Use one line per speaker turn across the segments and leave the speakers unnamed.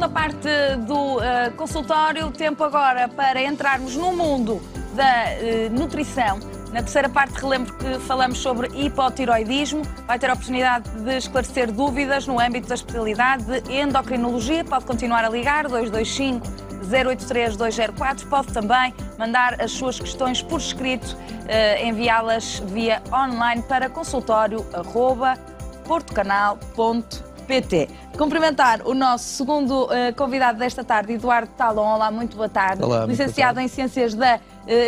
segunda parte do consultório, tempo agora para entrarmos no mundo da nutrição. Na terceira parte, relembro que falamos sobre hipotiroidismo. Vai ter a oportunidade de esclarecer dúvidas no âmbito da especialidade de endocrinologia. Pode continuar a ligar, 225 083 204. Pode também mandar as suas questões por escrito, enviá-las via online para consultório@portocanal.pt. Cumprimentar o nosso segundo convidado desta tarde, Eduardo Talon. Olá, muito boa tarde.
Olá,
licenciado em Ciências da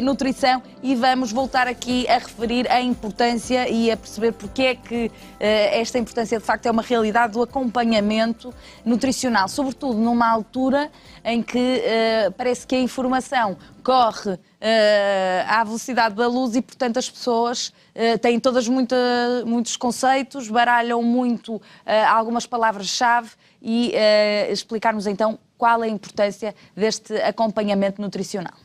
Nutrição, e vamos voltar aqui a referir a importância e a perceber porque é que esta importância de facto é uma realidade do acompanhamento nutricional, sobretudo numa altura em que parece que a informação corre à velocidade da luz e, portanto, as pessoas têm todas muitos conceitos, baralham muito algumas palavras-chave e explicarmos então qual é a importância deste acompanhamento nutricional.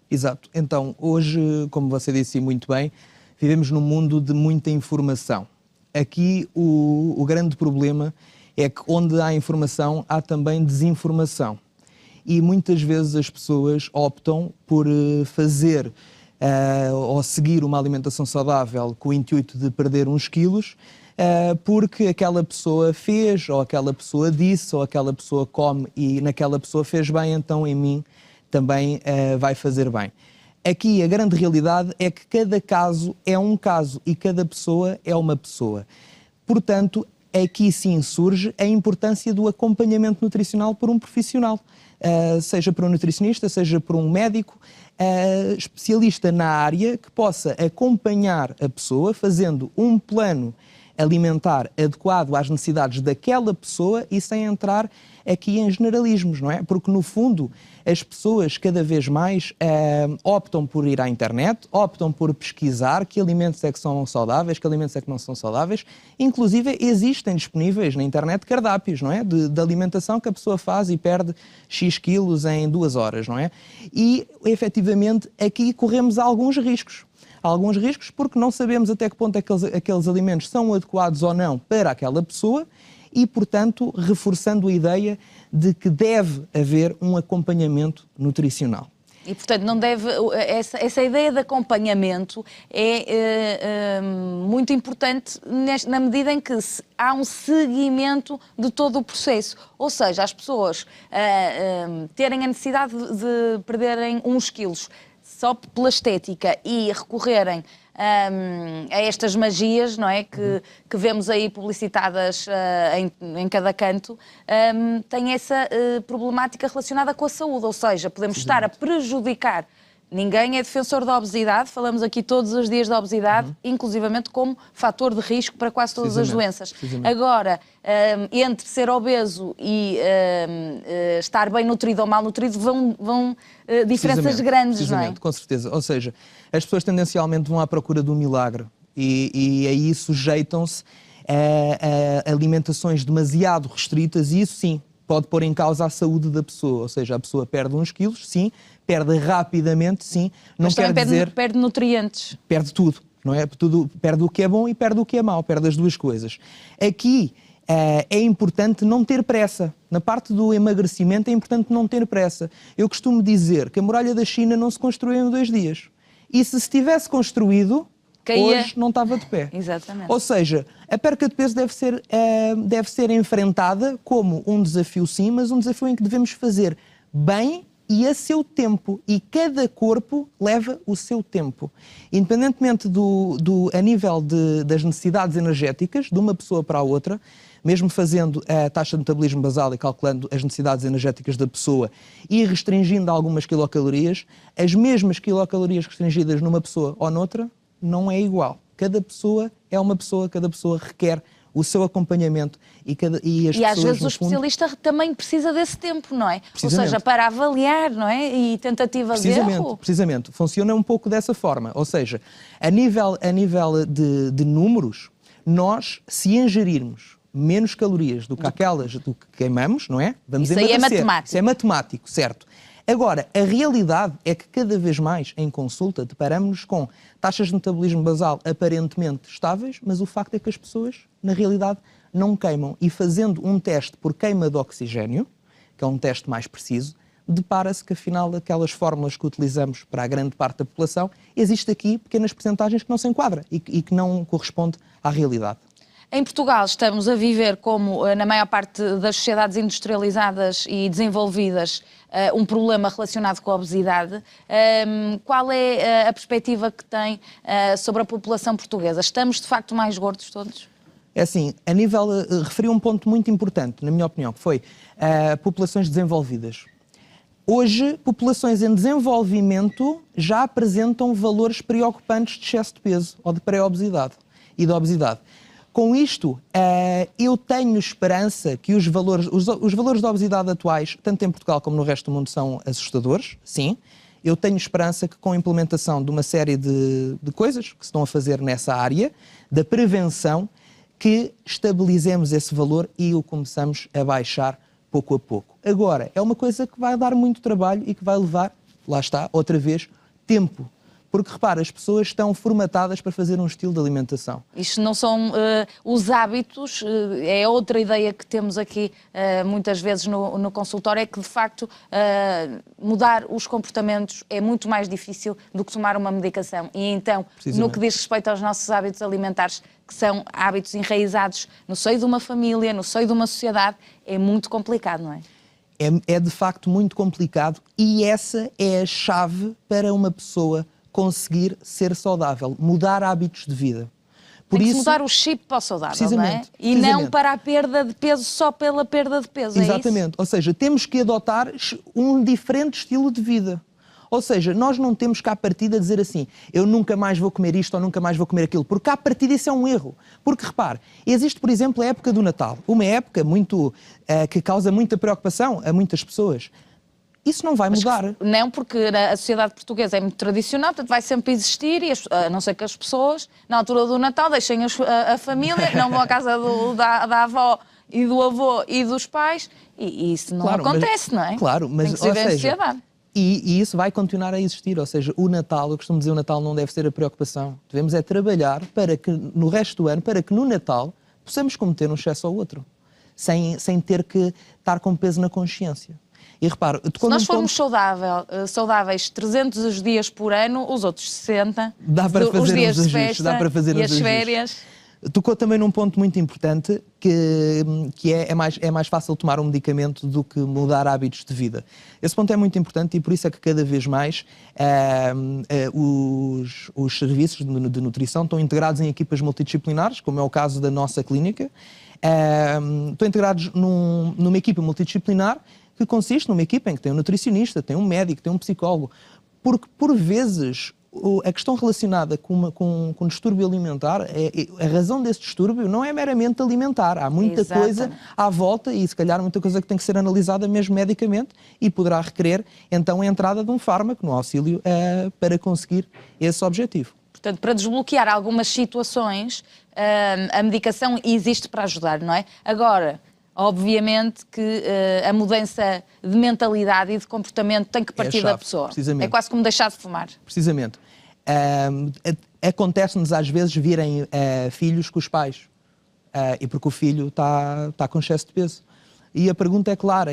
Exato. Então, hoje, como você disse muito bem, vivemos num mundo de muita informação. Aqui o grande problema é que onde há informação há também desinformação. E muitas vezes as pessoas optam por fazer ou seguir uma alimentação saudável com o intuito de perder uns quilos, porque aquela pessoa fez, ou aquela pessoa disse, ou aquela pessoa come e naquela pessoa fez bem, então em mim também vai fazer bem. Aqui a grande realidade é que cada caso é um caso e cada pessoa é uma pessoa. Portanto, aqui sim surge a importância do acompanhamento nutricional por um profissional, seja por um nutricionista, seja por um médico, especialista na área, que possa acompanhar a pessoa fazendo um plano alimentar adequado às necessidades daquela pessoa e sem entrar aqui em generalismos, não é? Porque, no fundo, as pessoas cada vez mais optam por ir à internet, optam por pesquisar que alimentos é que são saudáveis, que alimentos é que não são saudáveis. Inclusive, existem disponíveis na internet cardápios, não é? De alimentação que a pessoa faz e perde X quilos em 2 horas, não é? E, efetivamente, aqui corremos alguns riscos. Alguns riscos porque não sabemos até que ponto aqueles alimentos são adequados ou não para aquela pessoa e, portanto, reforçando a ideia de que deve haver um acompanhamento nutricional.
E, portanto, não deve, essa ideia de acompanhamento é muito importante na medida em que há um seguimento de todo o processo. Ou seja, as pessoas terem a necessidade de perderem uns quilos só pela estética e recorrerem a estas magias, não é, que vemos aí publicitadas em cada canto, tem essa problemática relacionada com a saúde, ou seja, podemos estar a prejudicar. Ninguém é defensor da obesidade, falamos aqui todos os dias da obesidade, inclusivamente como fator de risco para quase todas as doenças. Agora, entre ser obeso e estar bem nutrido ou mal nutrido, vão diferenças grandes, não é?
Com certeza. Ou seja, as pessoas tendencialmente vão à procura do milagre e aí sujeitam-se a alimentações demasiado restritas e isso sim pode pôr em causa a saúde da pessoa. Ou seja, a pessoa perde uns quilos, sim, perde rapidamente, sim. Não quer dizer...
perde nutrientes.
Perde tudo, não é? Tudo, perde o que é bom e perde o que é mau, perde as duas coisas. Aqui é importante não ter pressa. Na parte do emagrecimento é importante não ter pressa. Eu costumo dizer que a muralha da China não se construiu em 2 dias. E se tivesse construído, hoje não estava de pé.
Exatamente.
Ou seja, a perca de peso deve ser enfrentada como um desafio sim, mas um desafio em que devemos fazer bem e a seu tempo. E cada corpo leva o seu tempo. Independentemente a nível das necessidades energéticas de uma pessoa para a outra, mesmo fazendo a taxa de metabolismo basal e calculando as necessidades energéticas da pessoa e restringindo algumas quilocalorias, as mesmas quilocalorias restringidas numa pessoa ou noutra não é igual. Cada pessoa é uma pessoa, cada pessoa requer o seu acompanhamento e
às vezes o especialista também precisa desse tempo, não é? Ou seja, para avaliar, não é? E tentativa de erro.
Precisamente. Funciona um pouco dessa forma. Ou seja, a nível de números, nós, se ingerirmos menos calorias do que aquelas do que queimamos, não é?
Vamos emagrecer. Isso aí é matemático.
Isso é matemático, certo. Agora, a realidade é que cada vez mais em consulta deparamos-nos com taxas de metabolismo basal aparentemente estáveis, mas o facto é que as pessoas, na realidade, não queimam. E fazendo um teste por queima de oxigénio, que é um teste mais preciso, depara-se que afinal aquelas fórmulas que utilizamos para a grande parte da população, existe aqui pequenas percentagens que não se enquadram e que não corresponde à realidade.
Em Portugal estamos a viver, como na maior parte das sociedades industrializadas e desenvolvidas, um problema relacionado com a obesidade. Qual é a perspectiva que tem sobre a população portuguesa? Estamos de facto mais gordos todos?
É assim, a nível, referi um ponto muito importante, na minha opinião, que foi populações desenvolvidas. Hoje, populações em desenvolvimento já apresentam valores preocupantes de excesso de peso ou de pré-obesidade e de obesidade. Com isto, eu tenho esperança que os valores da obesidade atuais, tanto em Portugal como no resto do mundo, são assustadores, sim. Eu tenho esperança que com a implementação de uma série de coisas que se estão a fazer nessa área, da prevenção, que estabilizemos esse valor e o começamos a baixar pouco a pouco. Agora, é uma coisa que vai dar muito trabalho e que vai levar, lá está, outra vez, tempo. Porque, repara, as pessoas estão formatadas para fazer um estilo de alimentação.
Isto não são os hábitos, é outra ideia que temos aqui muitas vezes no consultório, é que, de facto, mudar os comportamentos é muito mais difícil do que tomar uma medicação. E então, no que diz respeito aos nossos hábitos alimentares, que são hábitos enraizados no seio de uma família, no seio de uma sociedade, é muito complicado, não é?
É de facto muito complicado e essa é a chave para uma pessoa conseguir ser saudável, mudar hábitos de vida.
Tem que mudar o chip para o saudável, não é? E não para a perda de peso só pela perda de peso,
exatamente.
É isso?
Ou seja, temos que adotar um diferente estilo de vida. Ou seja, nós não temos cá à partida dizer assim, eu nunca mais vou comer isto ou nunca mais vou comer aquilo, porque cá à partida isso é um erro. Porque, repare, existe, por exemplo, a época do Natal, uma época que causa muita preocupação a muitas pessoas. Isso não vai mudar.
Não, porque a sociedade portuguesa é muito tradicional, portanto vai sempre existir, e a não ser que as pessoas, na altura do Natal, deixem a família, não vão à casa da avó e do avô e dos pais, e isso não acontece, não é?
Claro, mas
tem que se viver em sociedade.
E isso vai continuar a existir, ou seja, o Natal, eu costumo dizer, o Natal não deve ser a preocupação. Devemos é trabalhar para que, no resto do ano, para que no Natal possamos cometer um excesso ao outro, sem ter que estar com peso na consciência. E repara,
se nós formos saudáveis 300 dias por ano, os outros 60,
dá para fazer
os dias
uns
de festa
dá para fazer
e as férias.
Tocou também num ponto muito importante, que é mais fácil tomar um medicamento do que mudar hábitos de vida. Esse ponto é muito importante e por isso é que cada vez mais os serviços de nutrição estão integrados em equipas multidisciplinares, como é o caso da nossa clínica. Estão integrados numa equipa multidisciplinar que consiste numa equipa em que tem um nutricionista, tem um médico, tem um psicólogo, porque por vezes a questão relacionada com um distúrbio alimentar, a razão desse distúrbio não é meramente alimentar. Há muita coisa à volta e se calhar muita coisa que tem que ser analisada mesmo medicamente e poderá requerer então a entrada de um fármaco no auxílio para conseguir esse objetivo.
Portanto, para desbloquear algumas situações, a medicação existe para ajudar, não é? Agora, obviamente que a mudança de mentalidade e de comportamento tem que partir da pessoa. É quase como deixar de fumar.
Precisamente. Acontece-nos às vezes virem filhos com os pais, e porque o filho está com excesso de peso. E a pergunta é clara,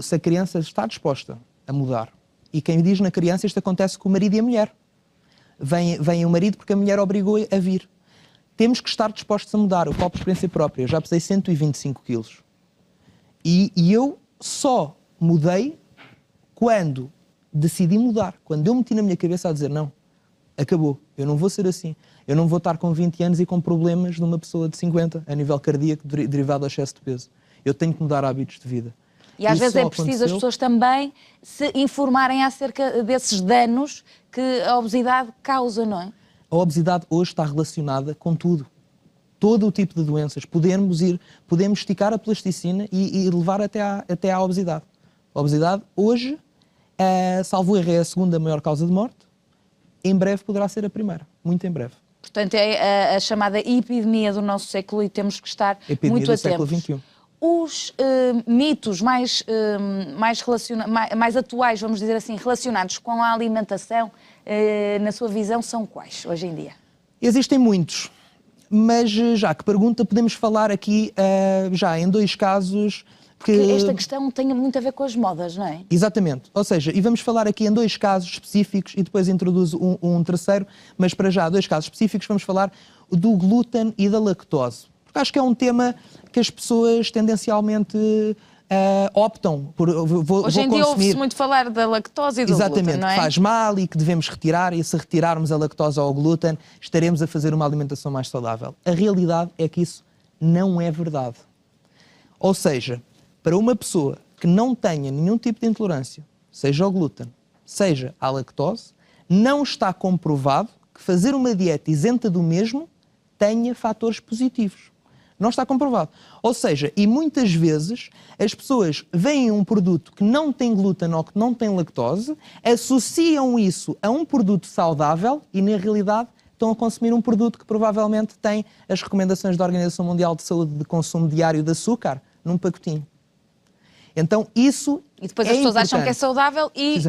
se a criança está disposta a mudar. E quem diz na criança, isto acontece com o marido e a mulher. Vem o marido porque a mulher obrigou a vir. Temos que estar dispostos a mudar. Eu falo por experiência própria. Eu já pesei 125 quilos. E eu só mudei quando decidi mudar. Quando eu meti na minha cabeça a dizer não, acabou. Eu não vou ser assim. Eu não vou estar com 20 anos e com problemas de uma pessoa de 50 a nível cardíaco derivado do excesso de peso. Eu tenho que mudar hábitos de vida.
E às vezes é preciso as pessoas também se informarem acerca desses danos que a obesidade causa, não é?
A obesidade hoje está relacionada com tudo. Todo o tipo de doenças. Podemos esticar a plasticina e levar até à obesidade. A obesidade hoje, salvo erro, é a segunda maior causa de morte. Em breve poderá ser a primeira. Muito em breve.
Portanto, é a chamada epidemia do nosso século e temos que estar muito atentos.
Século XXI.
Os mitos mais atuais, vamos dizer assim, relacionados com a alimentação, na sua visão, são quais hoje em dia?
Existem muitos. Mas já que pergunta, podemos falar aqui já em 2 casos.
Porque esta questão tem muito a ver com as modas, não é?
Exatamente. Ou seja, e vamos falar aqui em 2 casos específicos e depois introduzo um terceiro, mas para já 2 casos específicos vamos falar do glúten e da lactose. Porque acho que é um tema que as pessoas tendencialmente optam por
Hoje em dia ouve-se muito falar da lactose e do glúten, não é?
Faz mal e que devemos retirar, e se retirarmos a lactose ou o glúten, estaremos a fazer uma alimentação mais saudável. A realidade é que isso não é verdade. Ou seja, para uma pessoa que não tenha nenhum tipo de intolerância, seja ao glúten, seja à lactose, não está comprovado que fazer uma dieta isenta do mesmo tenha fatores positivos. Não está comprovado. Ou seja, e muitas vezes as pessoas veem um produto que não tem glúten ou que não tem lactose, associam isso a um produto saudável e, na realidade, estão a consumir um produto que provavelmente tem as recomendações da Organização Mundial de Saúde de consumo diário de açúcar num pacotinho. Então, isso
e depois as pessoas acham que é saudável e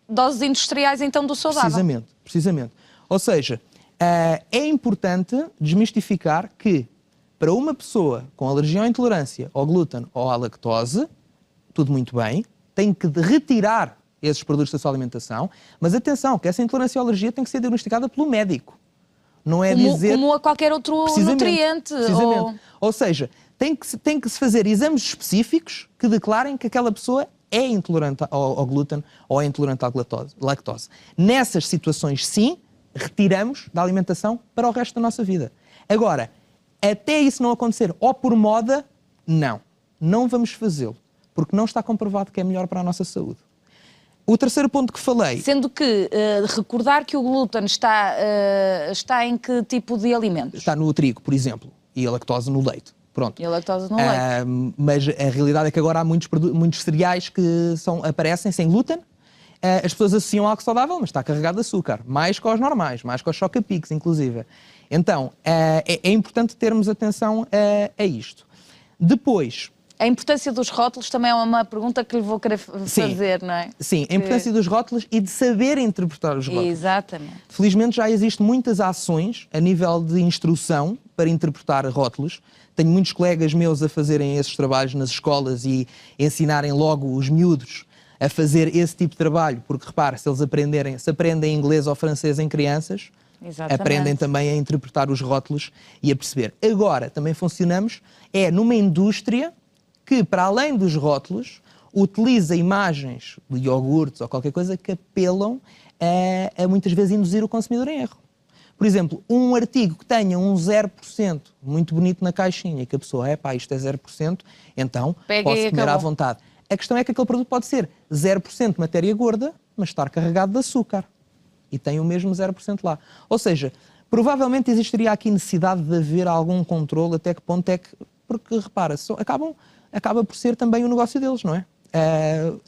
doses industriais, então, do saudável.
Precisamente. Ou seja, é importante desmistificar que para uma pessoa com alergia ou intolerância ao glúten ou à lactose, tudo muito bem, tem que retirar esses produtos da sua alimentação, mas atenção, que essa intolerância ou alergia tem que ser diagnosticada pelo médico. Não é dizer...
Como a qualquer outro nutriente.
Ou seja, tem que se fazer exames específicos que declarem que aquela pessoa é intolerante ao glúten ou é intolerante à lactose. Nessas situações, sim, retiramos da alimentação para o resto da nossa vida. Agora, até isso não acontecer, ou por moda, não vamos fazê-lo, porque não está comprovado que é melhor para a nossa saúde. O terceiro ponto que falei...
Sendo que recordar que o glúten está em que tipo de alimentos?
Está no trigo, por exemplo, e a lactose no leite. Pronto.
E a lactose no leite.
Mas a realidade é que agora há muitos cereais que aparecem sem glúten. As pessoas associam algo saudável, mas está carregado de açúcar. Mais que aos normais, mais que aos Choca-Pics, inclusive. Então, é importante termos atenção a isto. Depois...
A importância dos rótulos também é uma pergunta que lhe vou querer fazer, não é?
Sim, a importância dos rótulos e de saber interpretar os rótulos.
Exatamente.
Felizmente já existem muitas ações a nível de instrução para interpretar rótulos. Tenho muitos colegas meus a fazerem esses trabalhos nas escolas e ensinarem logo os miúdos a fazer esse tipo de trabalho, porque repare, se aprendem inglês ou francês em crianças, aprendem também a interpretar os rótulos e a perceber. Agora, também funcionamos numa indústria que, para além dos rótulos, utiliza imagens de iogurtes ou qualquer coisa que apelam a muitas vezes induzir o consumidor em erro. Por exemplo, um artigo que tenha um 0%, muito bonito na caixinha, que a pessoa, isto é 0%, então posso comer à vontade. A questão é que aquele produto pode ser 0% matéria gorda, mas estar carregado de açúcar. E tem o mesmo 0% lá. Ou seja, provavelmente existiria aqui necessidade de haver algum controle, até que ponto é que... Porque, repara, acaba por ser também o negócio deles, não é?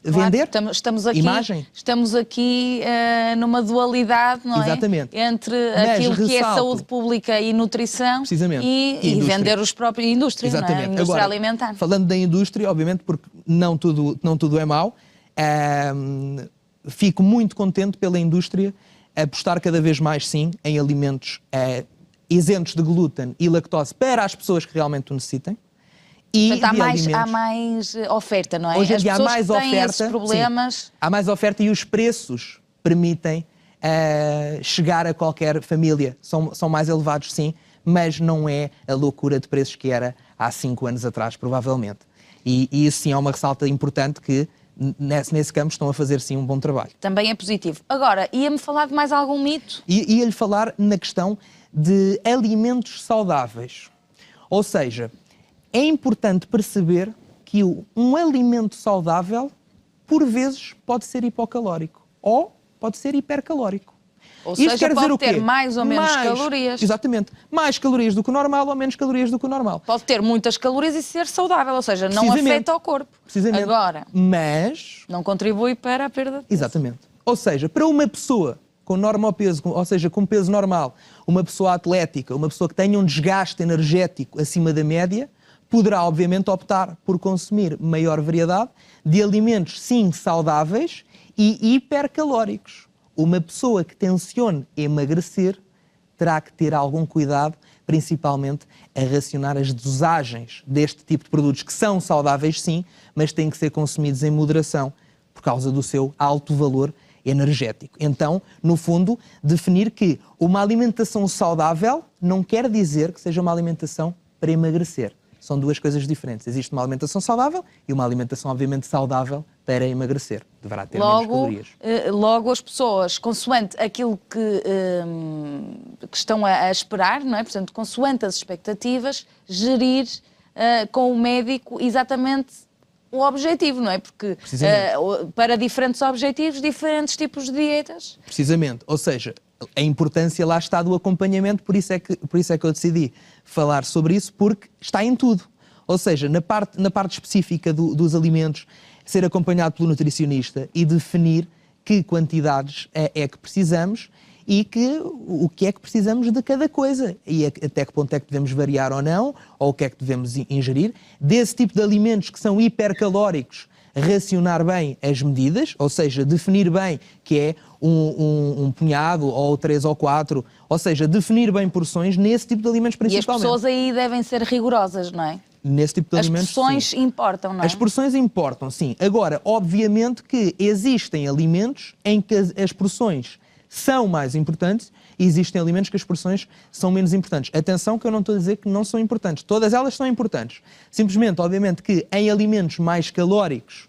Vender imagem.
Estamos aqui numa dualidade, não é?
Exatamente.
Entre aquilo que é saúde pública e nutrição e vender os próprios indústria,
exatamente.
Não é? A indústria
agora,
alimentar.
Falando da indústria, obviamente, porque não tudo é mau, fico muito contente pela indústria apostar cada vez mais, sim, em alimentos isentos de glúten e lactose para as pessoas que realmente o necessitem.
Portanto, há mais oferta, não é?
Hoje em dia
há mais oferta, têm esses problemas.
Sim, há mais oferta e os preços permitem chegar a qualquer família. São mais elevados, sim, mas não é a loucura de preços que era há 5 anos atrás, provavelmente. E isso sim é uma ressalta importante que nesse campo estão a fazer sim um bom trabalho.
Também é positivo. Agora, ia-me falar de mais algum mito?
Ia-lhe falar na questão de alimentos saudáveis. Ou seja, é importante perceber que um alimento saudável, por vezes, pode ser hipocalórico ou pode ser hipercalórico.
Ou seja, quer dizer pode ter mais ou menos calorias.
Exatamente. Mais calorias do que o normal ou menos calorias do que o normal.
Pode ter muitas calorias e ser saudável, ou seja, não afeta o corpo.
Precisamente.
Agora,
mas
não contribui para a perda de peso.
Exatamente. Ou seja, para uma pessoa com normopeso, ou seja, com peso normal, uma pessoa atlética, uma pessoa que tenha um desgaste energético acima da média, poderá, obviamente, optar por consumir maior variedade de alimentos, sim, saudáveis e hipercalóricos. Uma pessoa que tencione emagrecer terá que ter algum cuidado principalmente a racionar as dosagens deste tipo de produtos, que são saudáveis sim, mas têm que ser consumidos em moderação, por causa do seu alto valor energético. Então, no fundo, definir que uma alimentação saudável não quer dizer que seja uma alimentação para emagrecer. São duas coisas diferentes. Existe uma alimentação saudável e uma alimentação, obviamente, saudável para emagrecer. Deverá ter menos calorias.
Logo, as pessoas, consoante aquilo que estão a esperar, não é? Portanto, consoante as expectativas, gerir com o médico exatamente o objetivo, não é? Porque para diferentes objetivos, diferentes tipos de dietas.
Precisamente. Ou seja, a importância lá está do acompanhamento, por isso é que eu decidi falar sobre isso, porque está em tudo. Ou seja, na parte específica dos alimentos, ser acompanhado pelo nutricionista e definir que quantidades é que precisamos e o que é que precisamos de cada coisa e até que ponto é que devemos variar ou não, ou o que é que devemos ingerir. Desse tipo de alimentos que são hipercalóricos, racionar bem as medidas, ou seja, definir bem que é um punhado ou 3 ou 4, ou seja, definir bem porções nesse tipo de alimentos principalmente.
E as pessoas aí devem ser rigorosas, não é?
Nesse tipo de alimentos,
as porções
sim.
Importam, não é?
As porções importam, sim. Agora, obviamente que existem alimentos em que as porções são mais importantes e existem alimentos que as porções são menos importantes. Atenção que eu não estou a dizer que não são importantes. Todas elas são importantes. Simplesmente, obviamente, que em alimentos mais calóricos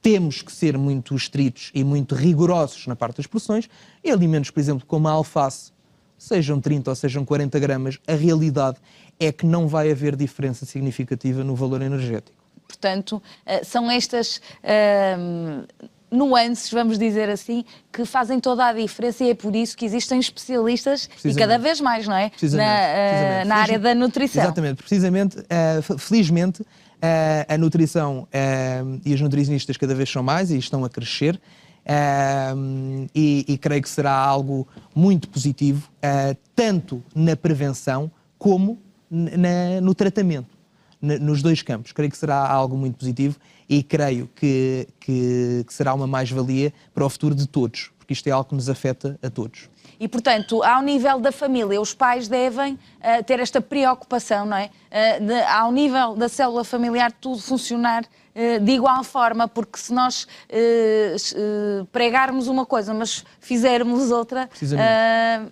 temos que ser muito estritos e muito rigorosos na parte das porções. Em alimentos, por exemplo, como a alface, sejam 30 ou sejam 40 gramas, a realidade é que não vai haver diferença significativa no valor energético.
Portanto, são estas nuances, vamos dizer assim, que fazem toda a diferença e é por isso que existem especialistas e cada vez mais, não é? Na área da nutrição.
Exatamente. Precisamente, felizmente, a nutrição e os nutricionistas cada vez são mais e estão a crescer. E creio que será algo muito positivo, tanto na prevenção como no tratamento, nos dois campos. Creio que será algo muito positivo e creio que será uma mais-valia para o futuro de todos, porque isto é algo que nos afeta a todos.
E, portanto, ao nível da família, os pais devem ter esta preocupação, não é? Ao nível da célula familiar, tudo funcionar de igual forma, porque se nós pregarmos uma coisa, mas fizermos outra,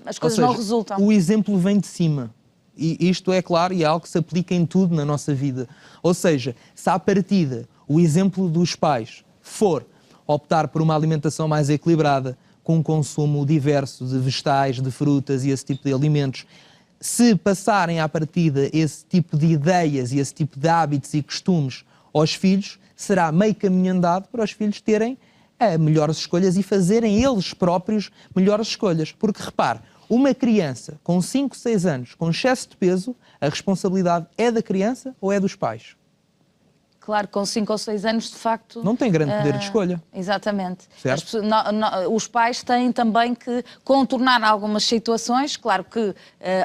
as coisas não resultam.
O exemplo vem de cima. E isto é claro e é algo que se aplica em tudo na nossa vida. Ou seja, se à partida o exemplo dos pais for optar por uma alimentação mais equilibrada, com um consumo diverso de vegetais, de frutas e esse tipo de alimentos, se passarem à partida esse tipo de ideias e esse tipo de hábitos e costumes aos filhos, será meio caminho andado para os filhos terem melhores escolhas e fazerem eles próprios melhores escolhas. Porque, repare, uma criança com 5, 6 anos, com excesso de peso, a responsabilidade é da criança ou é dos pais?
Claro, com 5 ou 6 anos, de facto...
Não tem grande poder de escolha.
Exatamente.
Certo?
Os pais têm também que contornar algumas situações. Claro que,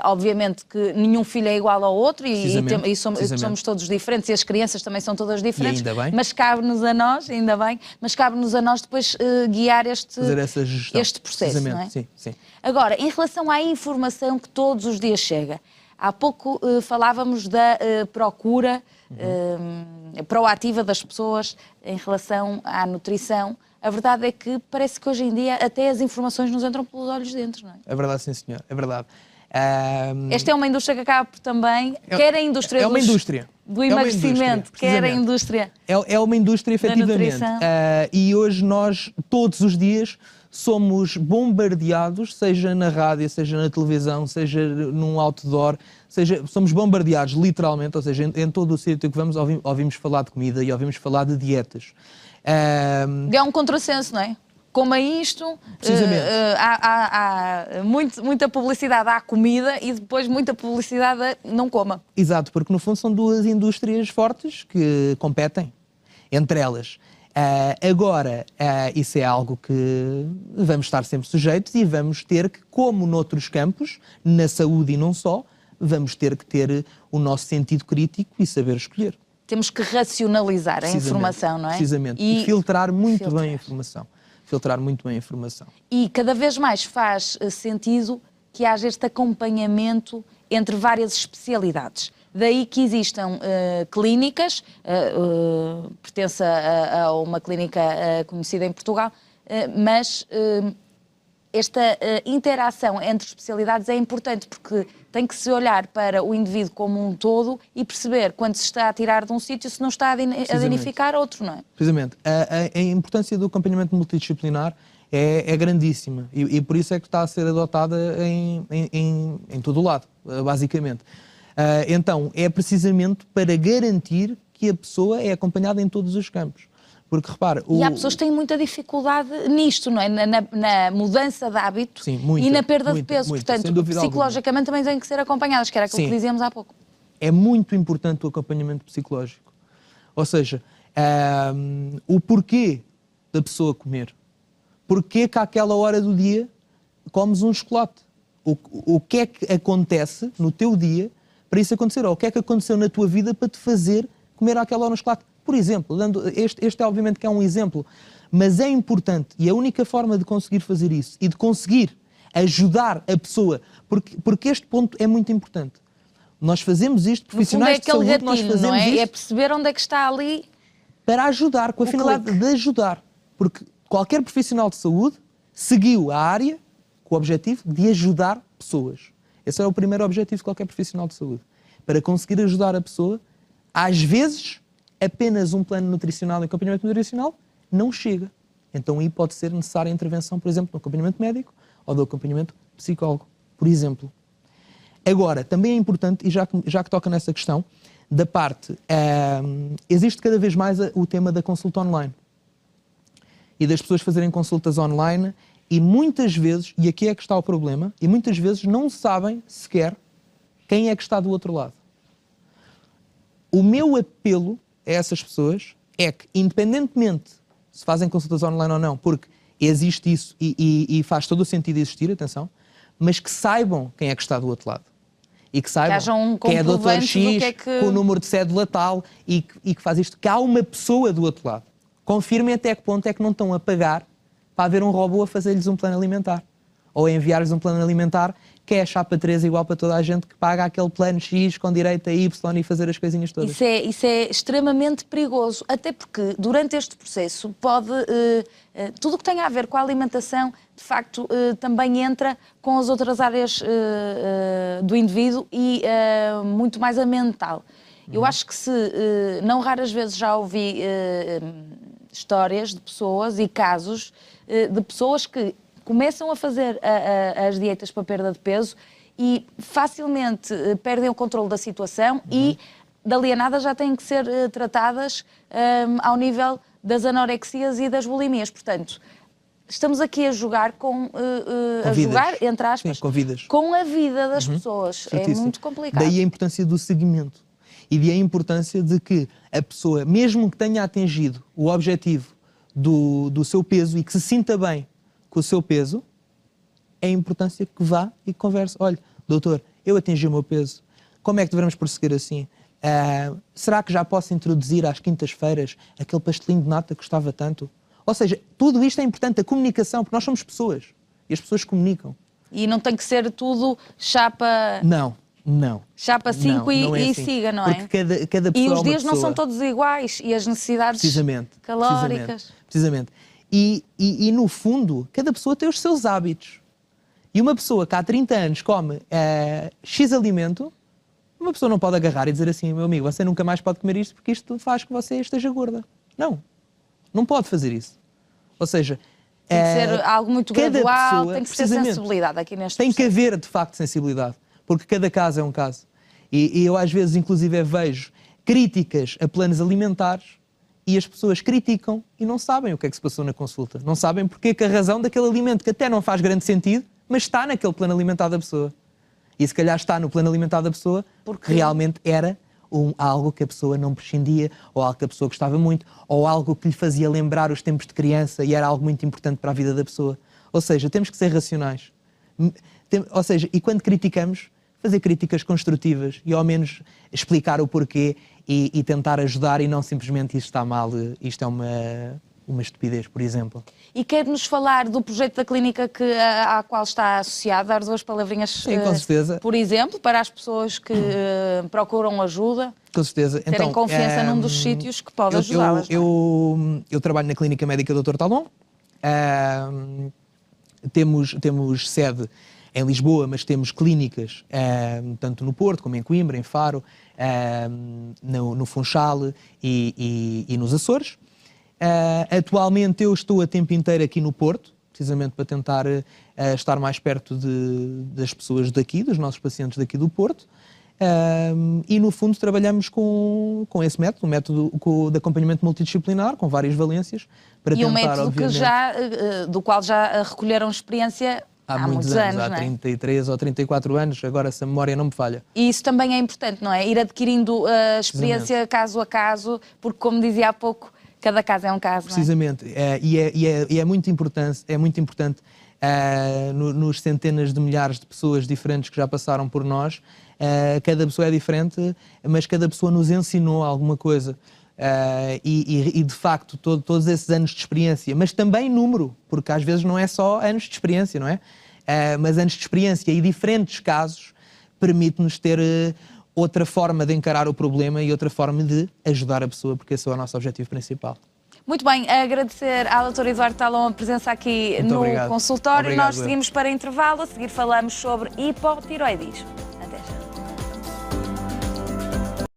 obviamente, que nenhum filho é igual ao outro e somos todos diferentes e as crianças também são todas diferentes.
E ainda bem.
Mas cabe-nos a nós, ainda bem, mas cabe-nos a nós depois guiar este processo, não é?
Sim, sim.
Agora, em relação à informação que todos os dias chega, há pouco falávamos da procura proativa das pessoas em relação à nutrição. A verdade é que parece que hoje em dia até as informações nos entram pelos olhos dentro, não é?
É verdade, sim, senhor. É verdade.
Esta é uma indústria que acaba por também... quer a indústria do emagrecimento, quer a indústria...
É uma indústria, efetivamente. E hoje nós, todos os dias, somos bombardeados, seja na rádio, seja na televisão, seja num outdoor, somos bombardeados literalmente, ou seja, em todo o sítio que vamos ouvimos falar de comida e ouvimos falar de dietas.
É um contrassenso, não é? Como é isto, há muita publicidade à comida e depois muita publicidade a não coma.
Exato, porque no fundo são duas indústrias fortes que competem entre elas. Agora, isso é algo que vamos estar sempre sujeitos e vamos ter que, como noutros campos, na saúde e não só, vamos ter que ter o nosso sentido crítico e saber escolher.
Temos que racionalizar a informação, não é?
Precisamente. E filtrar muito bem a informação. Filtrar muito bem a informação.
E cada vez mais faz sentido que haja este acompanhamento entre várias especialidades. Daí que existam clínicas, pertence a uma clínica conhecida em Portugal, mas esta interação entre especialidades é importante porque tem que se olhar para o indivíduo como um todo e perceber quando se está a tirar de um sítio se não está a danificar outro, não é?
Precisamente. A importância do acompanhamento multidisciplinar é grandíssima e por isso é que está a ser adotada em todo o lado, basicamente. Então, é precisamente para garantir que a pessoa é acompanhada em todos os campos. Porque, repara...
E há pessoas que têm muita dificuldade nisto, não é? Na mudança de hábito.
Sim, muita,
e na perda de
muita,
peso.
muita,
Portanto, psicologicamente também têm que ser acompanhadas, que era aquilo que dizíamos há pouco.
É muito importante o acompanhamento psicológico. Ou seja, o porquê da pessoa comer. Porquê que àquela hora do dia comes um chocolate. O que é que acontece no teu dia para isso acontecer? Ou o que é que aconteceu na tua vida para te fazer comer àquela hora um chocolate? Por exemplo, este é obviamente que é um exemplo, mas é importante e a única forma de conseguir fazer isso e de conseguir ajudar a pessoa, porque este ponto é muito importante. Nós fazemos isto, profissionais de saúde, nós fazemos isto...
É perceber onde é que está ali...
Para ajudar, com a finalidade de ajudar. Porque qualquer profissional de saúde seguiu a área com o objetivo de ajudar pessoas. Esse é o primeiro objetivo de qualquer profissional de saúde. Para conseguir ajudar a pessoa, às vezes, apenas um plano nutricional e acompanhamento nutricional não chega. Então aí pode ser necessária a intervenção, por exemplo, do acompanhamento médico ou do acompanhamento psicólogo, por exemplo. Agora, também é importante, e já que toca nessa questão, da parte, existe cada vez mais o tema da consulta online. E das pessoas fazerem consultas online e muitas vezes, e aqui é que está o problema, e muitas vezes não sabem sequer quem é que está do outro lado. O meu apelo a essas pessoas é que, independentemente se fazem consultas online ou não, porque existe isso e faz todo o sentido existir, atenção, mas que saibam quem é que está do outro lado. E que saibam que é Dr. X, com o número de cédula tal, e que faz isto, que há uma pessoa do outro lado. Confirmem até que ponto é que não estão a pagar para haver um robô a fazer-lhes um plano alimentar. Ou a enviar-lhes um plano alimentar que é a chapa 3 igual para toda a gente, que paga aquele plano X com direito a Y e fazer as coisinhas todas.
Isso é extremamente perigoso, até porque durante este processo pode... tudo o que tem a ver com a alimentação, de facto, também entra com as outras áreas do indivíduo e muito mais a mental. Eu acho que não raras vezes já ouvi histórias de pessoas e casos de pessoas que começam a fazer as dietas para perda de peso e facilmente perdem o controle da situação e dali a nada já têm que ser tratadas ao nível das anorexias e das bulimias. Portanto, estamos aqui a jogar entre aspas,
sim,
com a vida das pessoas.
Certíssimo.
É muito complicado.
Daí a importância do seguimento e daí a importância de que a pessoa, mesmo que tenha atingido o objetivo do seu peso e que se sinta bem com o seu peso, é a importância que vá e converse. Olha, doutor, eu atingi o meu peso, como é que devemos prosseguir assim? Será que já posso introduzir às quintas-feiras aquele pastelinho de nata que gostava tanto? Ou seja, tudo isto é importante, a comunicação, porque nós somos pessoas e as pessoas comunicam.
E não tem que ser tudo chapa...
Não.
Chapa 5 e
assim.
Siga, não é?
Porque cada pessoa
e os
é uma
dias
pessoa.
não são todos iguais e as necessidades calóricas.
Precisamente. E no fundo, cada pessoa tem os seus hábitos. E uma pessoa que há 30 anos come X alimento, uma pessoa não pode agarrar e dizer assim, meu amigo, você nunca mais pode comer isto porque isto faz que você esteja gorda. Não pode fazer isso. Ou seja,
tem que ser algo muito gradual,
pessoa,
tem que ser sensibilidade aqui neste
Tem
processo.
que haver, de facto, sensibilidade. Porque cada caso é um caso. E eu, às vezes, inclusive, vejo críticas a planos alimentares e as pessoas criticam e não sabem o que é que se passou na consulta. Não sabem porque é que a razão daquele alimento, que até não faz grande sentido, mas está naquele plano alimentar da pessoa. E se calhar está no plano alimentar da pessoa porque realmente era algo que a pessoa não prescindia, ou algo que a pessoa gostava muito, ou algo que lhe fazia lembrar os tempos de criança e era algo muito importante para a vida da pessoa. Ou seja, temos que ser racionais. Ou seja, e quando criticamos, fazer críticas construtivas e ao menos explicar o porquê e tentar ajudar e não simplesmente isto está mal, isto é uma estupidez, por exemplo.
E quer-nos falar do projeto da clínica à qual está associado, dar 2 palavrinhas,
Sim, com certeza.
Por exemplo, para as pessoas que procuram ajuda,
Com certeza.
terem
Então,
confiança num dos sítios que pode ajudá-las.
Eu trabalho na Clínica Médica Dr. Talon. Temos sede em Lisboa, mas temos clínicas tanto no Porto, como em Coimbra, em Faro, no Funchal e nos Açores. Atualmente eu estou a tempo inteiro aqui no Porto, precisamente para tentar estar mais perto das pessoas daqui, dos nossos pacientes daqui do Porto. E no fundo trabalhamos com esse método, o método de acompanhamento multidisciplinar, com várias valências, para tentar,
um método
obviamente,
do qual já recolheram experiência há muitos anos,
há
não é?
33 ou 34 anos, agora se a memória não me falha.
E isso também é importante, não é? Ir adquirindo a experiência caso a caso, porque como dizia há pouco, cada caso é um caso,
precisamente, não é? E é muito importante, nos centenas de milhares de pessoas diferentes que já passaram por nós, cada pessoa é diferente, mas cada pessoa nos ensinou alguma coisa. E de facto, todos esses anos de experiência, mas também número, porque às vezes não é só anos de experiência, não é? Mas anos de experiência e diferentes casos permite-nos ter outra forma de encarar o problema e outra forma de ajudar a pessoa, porque esse é o nosso objetivo principal.
Muito bem, agradecer à Dr. Eduardo Talon a presença aqui no consultório.
Obrigado,
nós seguimos para intervalo, a seguir falamos sobre hipotiroidismo.